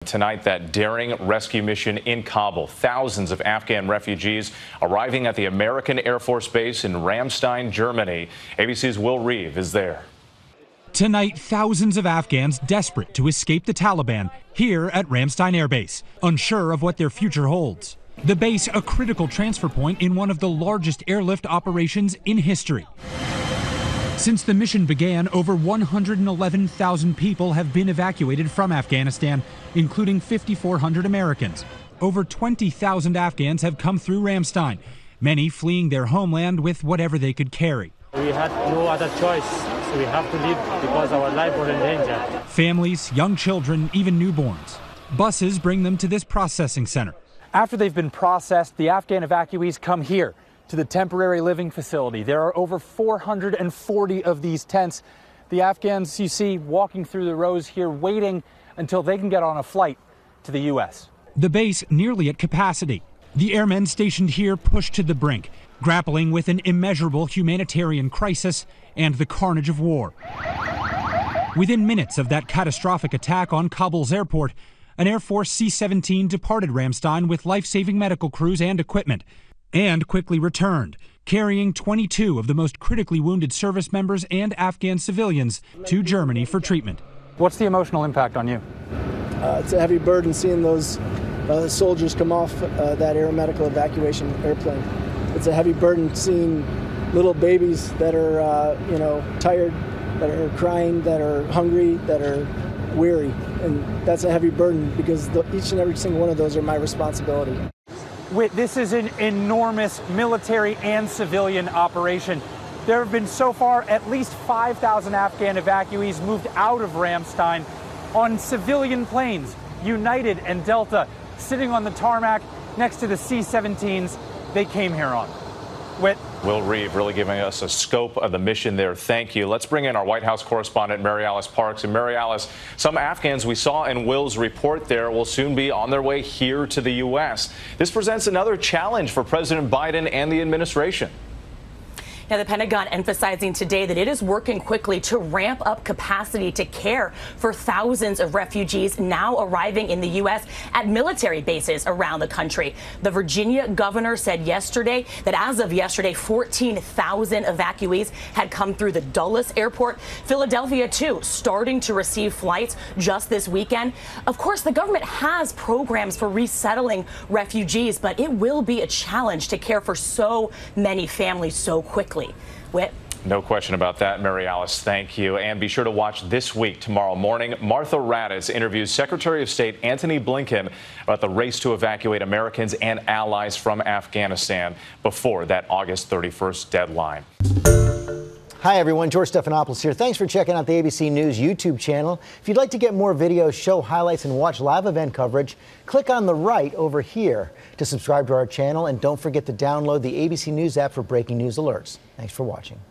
Tonight, that daring rescue mission in Kabul. Thousands of Afghan refugees arriving at the American Air Force Base in Ramstein, Germany. ABC's Will Reeve is there. Tonight, thousands of Afghans desperate to escape the Taliban here at Ramstein Air Base, unsure of what their future holds. The base, a critical transfer point in one of the largest airlift operations in history. Since the mission began, over 111,000 people have been evacuated from Afghanistan, including 5,400 Americans. Over 20,000 Afghans have come through Ramstein, many fleeing their homeland with whatever they could carry. We had no other choice, so we have to leave because our life was in danger. Families, young children, even newborns. Buses bring them to this processing center. After they've been processed, the Afghan evacuees come here to the temporary living facility. There are over 440 of these tents. The Afghans you see walking through the rows here, waiting until they can get on a flight to the U.S. The base nearly at capacity. The airmen stationed here pushed to the brink, grappling with an immeasurable humanitarian crisis and the carnage of war. Within minutes of that catastrophic attack on Kabul's airport, an Air Force C-17 departed Ramstein with life-saving medical crews and equipment, and quickly returned, carrying 22 of the most critically wounded service members and Afghan civilians to Germany for treatment. What's the emotional impact on you? It's a heavy burden seeing those soldiers come off that aeromedical evacuation airplane. It's a heavy burden seeing little babies that are, tired, that are crying, that are hungry, that are weary. And that's a heavy burden because each and every single one of those are my responsibility. This is an enormous military and civilian operation. There have been so far at least 5,000 Afghan evacuees moved out of Ramstein on civilian planes, United and Delta, sitting on the tarmac next to the C-17s they came here on. Will Reeve really giving us a scope of the mission there. Thank you. Let's bring in our White House correspondent, Mary Alice Parks. And Mary Alice, some Afghans we saw in Will's report there will soon be on their way here to the U.S. This presents another challenge for President Biden and the administration. Now, the Pentagon emphasizing today that it is working quickly to ramp up capacity to care for thousands of refugees now arriving in the U.S. at military bases around the country. The Virginia governor said yesterday that as of yesterday, 14,000 evacuees had come through the Dulles airport. Philadelphia, too, starting to receive flights just this weekend. Of course, the government has programs for resettling refugees, but it will be a challenge to care for so many families so quickly. No question about that, Mary Alice. Thank you. And be sure to watch This Week tomorrow morning. Martha Raddatz interviews Secretary of State Antony Blinken about the race to evacuate Americans and allies from Afghanistan before that August 31st deadline. Hi, everyone. George Stephanopoulos here. Thanks for checking out the ABC News YouTube channel. If you'd like to get more videos, show highlights, and watch live event coverage, click on the right over here to subscribe to our channel. And don't forget to download the ABC News app for breaking news alerts. Thanks for watching.